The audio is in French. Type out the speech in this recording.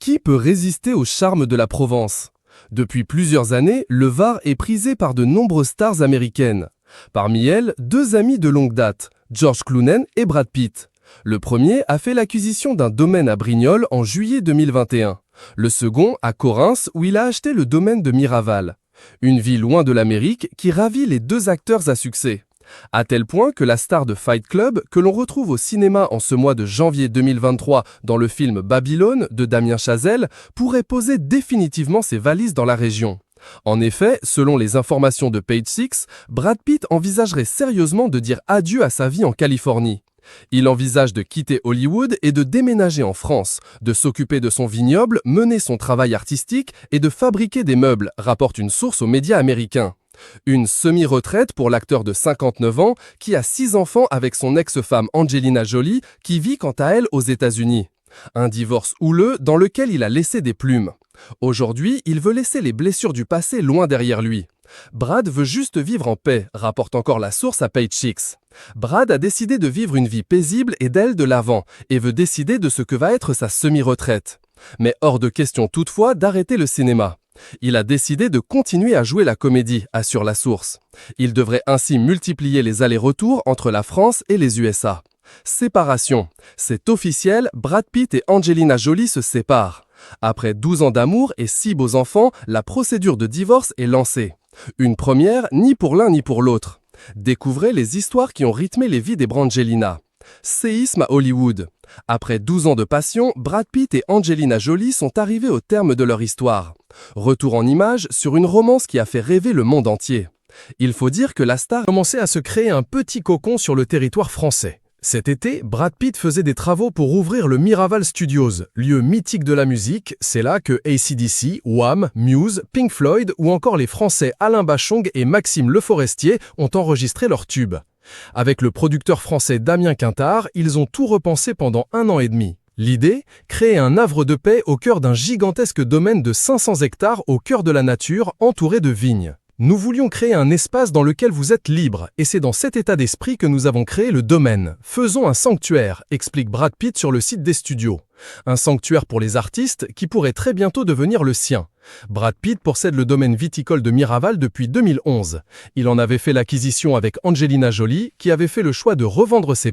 Qui peut résister au charme de la Provence? Depuis plusieurs années, le Var est prisé par de nombreuses stars américaines. Parmi elles, deux amis de longue date, George Clooney et Brad Pitt. Le premier a fait l'acquisition d'un domaine à Brignoles en juillet 2021. Le second à Corinthe où il a acheté le domaine de Miraval. Une vie loin de l'Amérique qui ravit les deux acteurs à succès. À tel point que la star de Fight Club, que l'on retrouve au cinéma en ce mois de janvier 2023 dans le film Babylone de Damien Chazelle, pourrait poser définitivement ses valises dans la région. En effet, selon les informations de Page Six, Brad Pitt envisagerait sérieusement de dire adieu à sa vie en Californie. Il envisage de quitter Hollywood et de déménager en France, de s'occuper de son vignoble, mener son travail artistique et de fabriquer des meubles, rapporte une source aux médias américains. Une semi-retraite pour l'acteur de 59 ans qui a 6 enfants avec son ex-femme Angelina Jolie qui vit quant à elle aux États-Unis. Un divorce houleux dans lequel il a laissé des plumes. Aujourd'hui, il veut laisser les blessures du passé loin derrière lui. Brad veut juste vivre en paix, rapporte encore la source à Page Six. Brad a décidé de vivre une vie paisible et d'aller de l'avant et veut décider de ce que va être sa semi-retraite. Mais hors de question toutefois d'arrêter le cinéma. Il a décidé de continuer à jouer la comédie, assure la source. Il devrait ainsi multiplier les allers-retours entre la France et les USA. Séparation. C'est officiel, Brad Pitt et Angelina Jolie se séparent. Après 12 ans d'amour et 6 beaux enfants, la procédure de divorce est lancée. Une première ni pour l'un ni pour l'autre. Découvrez les histoires qui ont rythmé les vies des Brangelina. Séisme à Hollywood. Après 12 ans de passion, Brad Pitt et Angelina Jolie sont arrivés au terme de leur histoire. Retour en images sur une romance qui a fait rêver le monde entier. Il faut dire que la star a commencé à se créer un petit cocon sur le territoire français. Cet été, Brad Pitt faisait des travaux pour ouvrir le Miraval Studios, lieu mythique de la musique. C'est là que AC/DC, Wham, Muse, Pink Floyd ou encore les Français Alain Bachung et Maxime Le Forestier ont enregistré leurs tubes. Avec le producteur français Damien Quintard, ils ont tout repensé pendant 1 an et demi. L'idée, créer un havre de paix au cœur d'un gigantesque domaine de 500 hectares au cœur de la nature, entouré de vignes. Nous voulions créer un espace dans lequel vous êtes libre, et c'est dans cet état d'esprit que nous avons créé le domaine. Faisons un sanctuaire, explique Brad Pitt sur le site des studios. Un sanctuaire pour les artistes qui pourrait très bientôt devenir le sien. Brad Pitt possède le domaine viticole de Miraval depuis 2011. Il en avait fait l'acquisition avec Angelina Jolie, qui avait fait le choix de revendre ses